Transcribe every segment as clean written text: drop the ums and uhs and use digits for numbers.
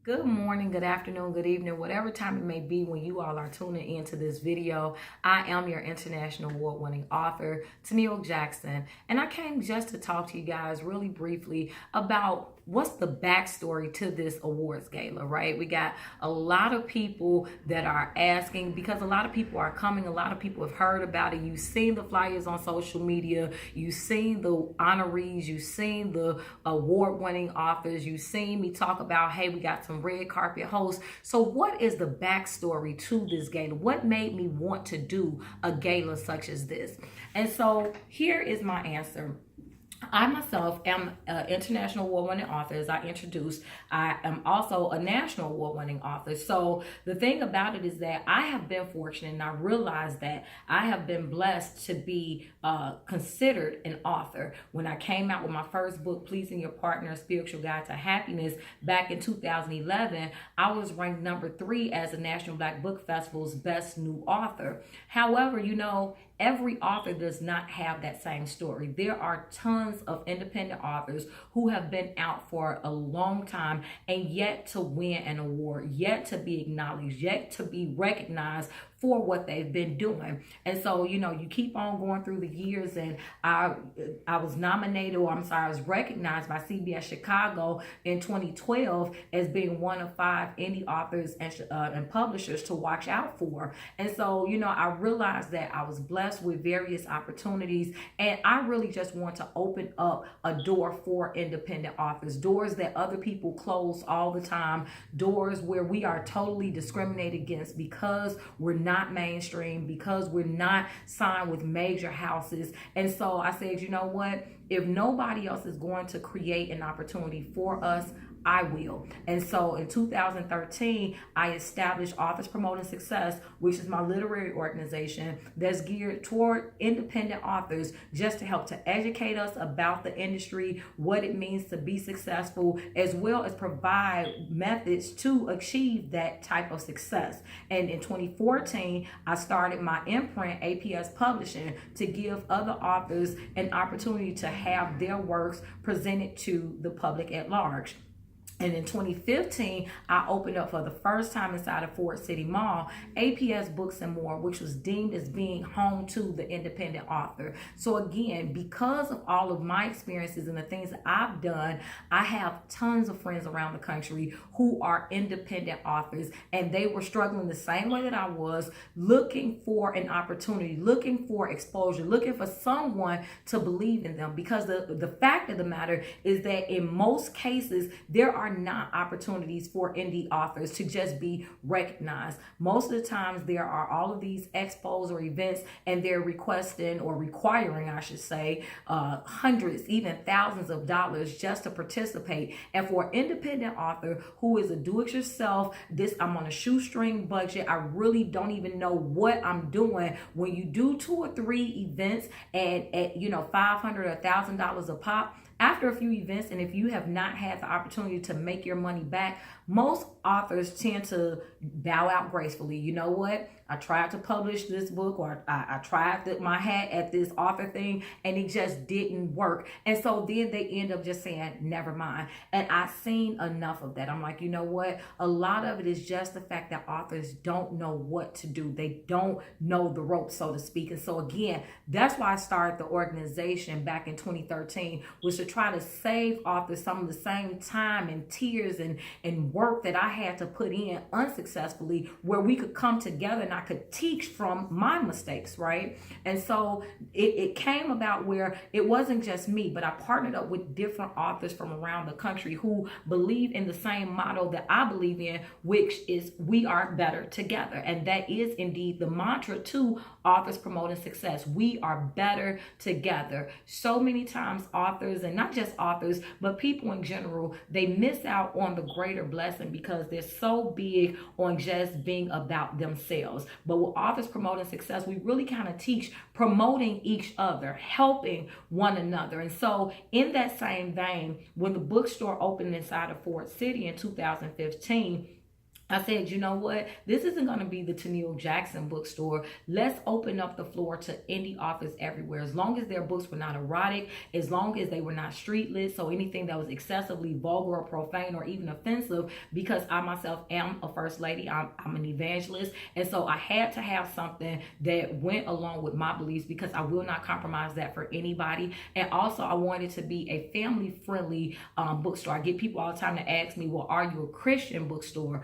Good morning, good afternoon, good evening, whatever time it may be when you all are tuning into this video. I am your international award-winning author, Tennille Jackson, and I came just to talk to you guys really briefly about what's the backstory to this awards gala, right? We got a lot of people that are asking because a lot of people are coming, a lot of people have heard about it. You've seen the flyers on social media, you've seen the honorees, you've seen the award-winning authors, you've seen me talk about, hey, we got some red carpet hosts. So what is the backstory to this gala? What made me want to do a gala such as this? And so here is my answer. I myself am an international award-winning author, as I introduced. I am also a national award-winning author. So the thing about it is that I have been fortunate, and I realize that I have been blessed to be considered an author. When I came out with my first book, Pleasing Your Partner, A Spiritual Guide to Happiness, back in 2011, I was ranked number 3 as the National Black Book Festival's Best New Author. However, every author does not have that same story. There are tons of independent authors who have been out for a long time and yet to win an award, yet to be acknowledged, yet to be recognized for what they've been doing. And so, you keep on going through the years, and I was nominated, I was recognized by CBS Chicago in 2012 as being one of 5 indie authors and publishers to watch out for. And so, I realized that I was blessed with various opportunities, and I really just want to open up a door for independent authors, doors that other people close all the time, doors where we are totally discriminated against because we're not mainstream, because we're not signed with major houses. And so I said, you know what? If nobody else is going to create an opportunity for us, I will. And so in 2013, I established Authors Promoting Success, which is my literary organization that's geared toward independent authors, just to help to educate us about the industry, what it means to be successful, as well as provide methods to achieve that type of success. And in 2014, I started my imprint, APS Publishing, to give other authors an opportunity to have their works presented to the public at large. And in 2015, I opened up for the first time inside of Ford City Mall, APS Books and More, which was deemed as being home to the independent author. So again, because of all of my experiences and the things that I've done, I have tons of friends around the country who are independent authors, and they were struggling the same way that I was, looking for an opportunity, looking for exposure, looking for someone to believe in them. Because the fact of the matter is that in most cases, there are not opportunities for indie authors to just be recognized. Most of the times there are all of these expos or events, and they're requesting, or requiring, I should say, hundreds, even thousands of dollars just to participate. And for an independent author who is a do-it-yourself, I'm on a shoestring budget, I really don't even know what I'm doing. When you do 2 or 3 events at $500 or $1,000 a pop, after a few events, and if you have not had the opportunity to make your money back, most authors tend to bow out gracefully. You know what? I tried to publish this book, or I tried my hat at this author thing, and it just didn't work. And so then they end up just saying, never mind. And I've seen enough of that. I'm like, you know what? A lot of it is just the fact that authors don't know what to do. They don't know the ropes, so to speak. And so again, that's why I started the organization back in 2013, was to try to save authors some of the same time and tears and work that I had to put in unsuccessfully, where we could come together and I could teach from my mistakes, right? And so it came about where it wasn't just me, but I partnered up with different authors from around the country who believe in the same motto that I believe in, which is we are better together. And that is indeed the mantra to Authors Promoting Success. We are better together. So many times authors, and not just authors, but people in general, they miss out on the greater blessing because they're so big on just being about themselves. But with Authors Promoting Success, we really kind of teach promoting each other, helping one another. And so in that same vein, when the bookstore opened inside of Ford City in 2015, I said, you know what? This isn't going to be the Tennille Jackson bookstore. Let's open up the floor to indie authors everywhere. As long as their books were not erotic, as long as they were not street lit, so anything that was excessively vulgar or profane or even offensive, because I myself am a first lady, I'm an evangelist, and so I had to have something that went along with my beliefs because I will not compromise that for anybody. And also, I wanted to be a family-friendly bookstore. I get people all the time to ask me, well, are you a Christian bookstore?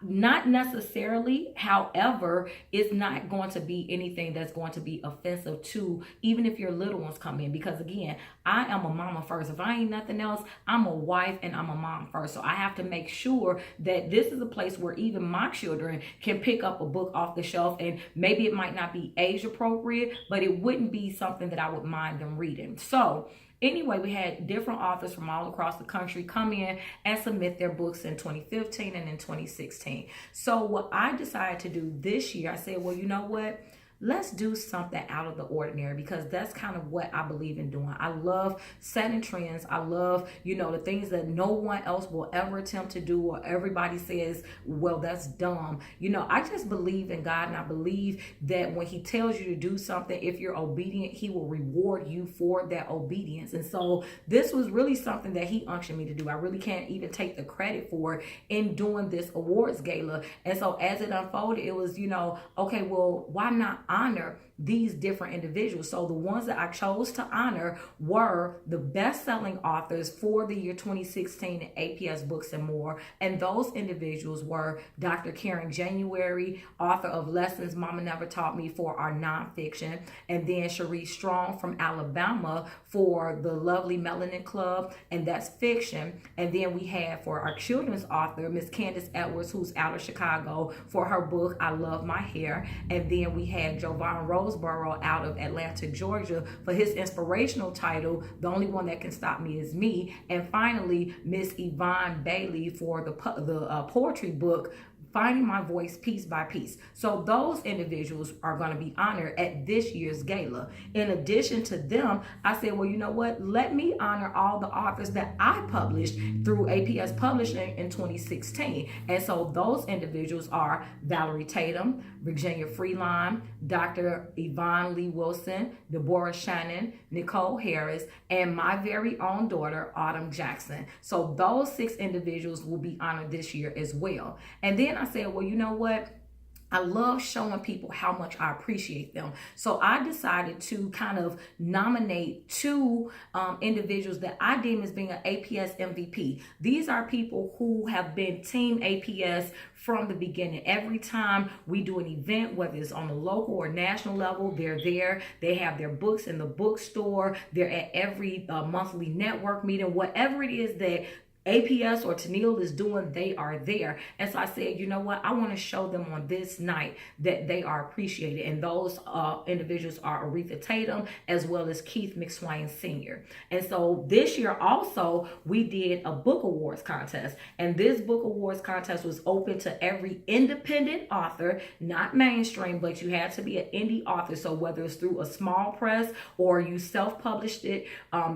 Not necessarily. However, it's not going to be anything that's going to be offensive to, even if your little ones come in, because again, I am a mama first. If I ain't nothing else, I'm a wife and I'm a mom first. So I have to make sure that this is a place where even my children can pick up a book off the shelf, and maybe it might not be age appropriate, but it wouldn't be something that I would mind them reading. So anyway, we had different authors from all across the country come in and submit their books in 2015 and in 2016. So what I decided to do this year, I said, well, you know what? Let's do something out of the ordinary, because that's kind of what I believe in doing. I love setting trends. I love, the things that no one else will ever attempt to do, or everybody says, well, that's dumb. I just believe in God, and I believe that when he tells you to do something, if you're obedient, he will reward you for that obedience. And so this was really something that he unctioned me to do. I really can't even take the credit for it in doing this awards gala. And so as it unfolded, it was, okay, well, why not honor these different individuals? So the ones that I chose to honor were the best-selling authors for the year 2016 in APS Books and More. And those individuals were Dr. Karen January, author of Lessons Mama Never Taught Me for our nonfiction, and then Cherie Strong from Alabama for the Lovely Melanin Club, and that's fiction. And then we had for our children's author, Miss Candace Edwards, who's out of Chicago, for her book, I Love My Hair. And then we had Jovan Roseborough out of Atlanta, Georgia, for his inspirational title, The Only One That Can Stop Me Is Me. And finally, Miss Yvonne Bailey for the poetry book, Finding My Voice Piece by Piece. So those individuals are going to be honored at this year's gala. In addition to them, I said, well, you know what? Let me honor all the authors that I published through APS Publishing in 2016. And so those individuals are Valerie Tatum, Virginia Freeline, Dr. Yvonne Lee Wilson, Deborah Shannon, Nicole Harris, and my very own daughter, Autumn Jackson. So those 6 individuals will be honored this year as well. And then I said, well, you know what? I love showing people how much I appreciate them. So I decided to kind of nominate 2 individuals that I deem as being an APS MVP. These are people who have been Team APS from the beginning. Every time we do an event, whether it's on the local or national level, they're there. They have their books in the bookstore. They're at every monthly network meeting. Whatever it is that APS or Tennille is doing, they are there. And so I said, you know what? I want to show them on this night that they are appreciated. And those individuals are Aretha Tatum as well as Keith McSwain Sr. And so this year also, we did a book awards contest. And this book awards contest was open to every independent author, not mainstream, but you had to be an indie author. So whether it's through a small press or you self-published it,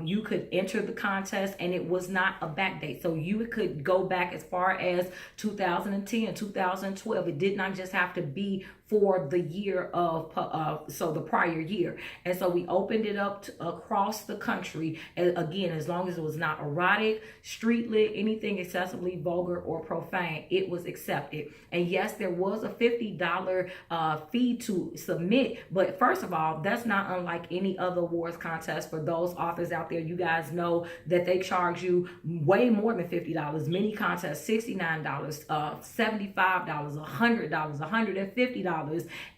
you could enter the contest, and it was not a back date. So you could go back as far as 2010, 2012. It did not just have to be for the year of, the prior year. And so we opened it up across the country. And again, as long as it was not erotic, street lit, anything excessively vulgar or profane, it was accepted. And yes, there was a $50 fee to submit. But first of all, that's not unlike any other awards contest. For those authors out there, you guys know that they charge you way more than $50. Many contests, $69, $75, $100, $150.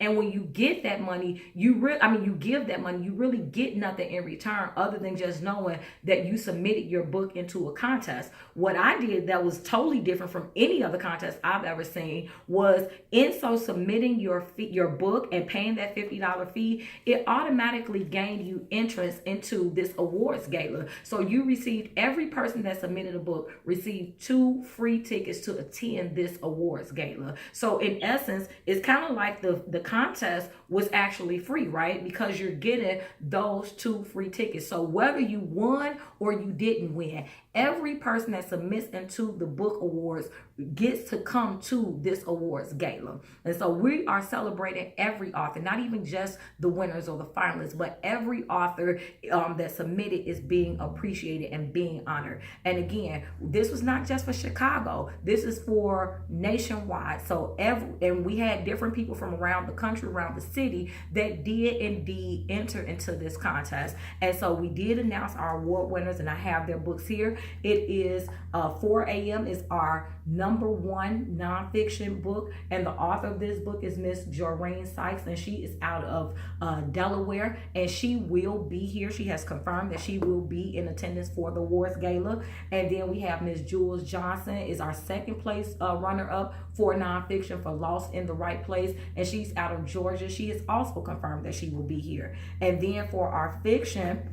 And when you get that money, you give that money, you really get nothing in return other than just knowing that you submitted your book into a contest. What I did that was totally different from any other contest I've ever seen was, in so submitting your book and paying that $50 fee, it automatically gained you entrance into this awards gala. So you received, every person that submitted a book received 2 free tickets to attend this awards gala. So in essence, it's kind of like the contest was actually free, right? Because you're getting those 2 free tickets. So whether you won or you didn't win, Every person that submits into the book awards gets to come to this awards gala. And so we are celebrating every author, not even just the winners or the finalists, but every author that submitted is being appreciated and being honored. And again, this was not just for Chicago. This is for nationwide. So and we had different people from around the country, around the city, that did indeed enter into this contest. And so we did announce our award winners, and I have their books here. It is 4 a.m. is our #1 nonfiction book, and the author of this book is Miss Joreen Sykes, and she is out of Delaware, and she will be here. She has confirmed that she will be in attendance for the awards gala. And then we have Miss Jules Johnson is our second place runner-up for nonfiction for Lost in the Right Place, and she's out of Georgia. She has also confirmed that she will be here. And then for our fiction,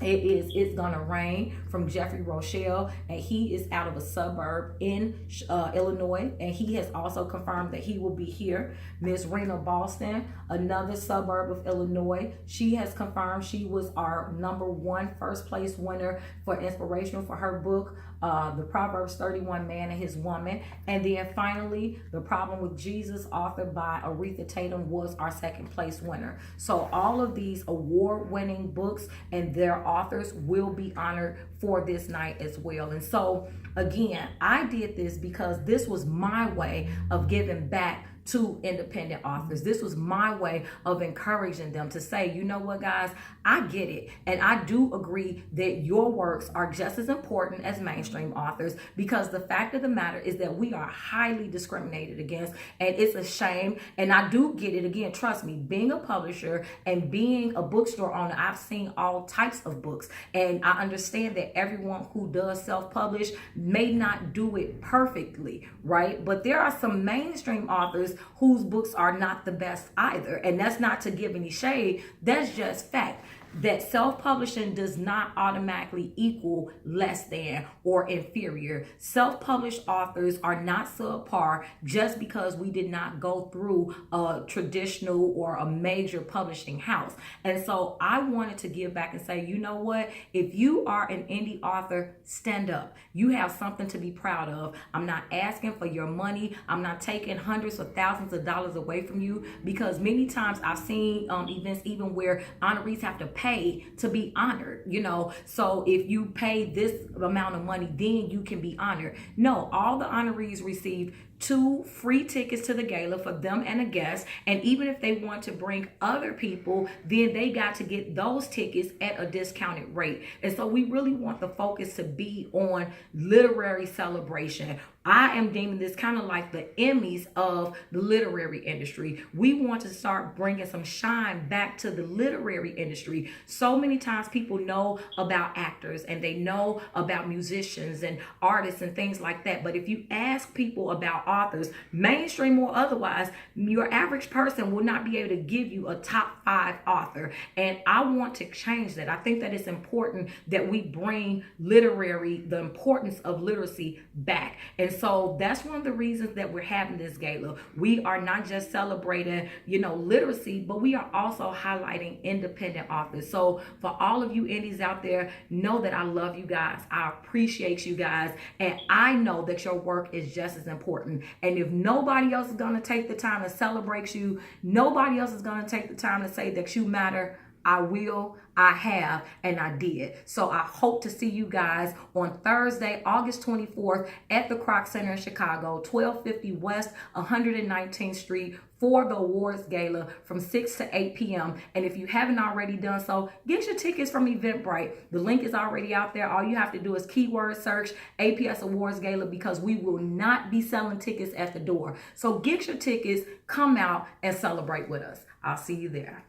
It's Gonna Rain from Jeffrey Rochelle, and he is out of a suburb in Illinois, and he has also confirmed that he will be here. Miss Rena Boston, another suburb of Illinois, she has confirmed she was our #1 first place winner for inspiration for her book, The Proverbs 31 Man and His Woman. And then finally, The Problem with Jesus, authored by Aretha Tatum, was our second place winner. So all of these award-winning books and their authors will be honored for this night as well. And so again, I did this because this was my way of giving back to independent authors. This was my way of encouraging them to say, you know what, guys, I get it. And I do agree that your works are just as important as mainstream authors, because the fact of the matter is that we are highly discriminated against, and it's a shame. And I do get it. Again, trust me, being a publisher and being a bookstore owner, I've seen all types of books, and I understand that everyone who does self-publish may not do it perfectly, right? But there are some mainstream authors whose books are not the best either. And that's not to give any shade. That's just fact. That self-publishing does not automatically equal less than or inferior. Self-published authors are not subpar just because we did not go through a traditional or a major publishing house. And so I wanted to give back and say, you know what? If you are an indie author, stand up. You have something to be proud of. I'm not asking for your money. I'm not taking hundreds or thousands of dollars away from you, because many times I've seen events even where honorees have to pay to be honored, you know. So if you pay this amount of money, then you can be honored. No, all the honorees received 2 free tickets to the gala for them and a guest. And even if they want to bring other people, then they got to get those tickets at a discounted rate. And so we really want the focus to be on literary celebration. I am deeming this kind of like the Emmys of the literary industry. We want to start bringing some shine back to the literary industry. So many times people know about actors and they know about musicians and artists and things like that. But if you ask people about authors, mainstream or otherwise, your average person will not be able to give you a top 5 author. And I want to change that. I think that it's important that we bring the importance of literacy back. And so that's one of the reasons that we're having this gala. We are not just celebrating, literacy, but we are also highlighting independent authors. So for all of you indies out there, know that I love you guys. I appreciate you guys. And I know that your work is just as important. And if nobody else is going to take the time to celebrate you, nobody else is going to take the time to say that you matter, I will, I have, and I did. So I hope to see you guys on Thursday, August 24th at the Kroc Center in Chicago, 1250 West 119th Street for the awards gala from 6 to 8 p.m. And if you haven't already done so, get your tickets from Eventbrite. The link is already out there. All you have to do is keyword search APS Awards Gala, because we will not be selling tickets at the door. So get your tickets, come out and celebrate with us. I'll see you there.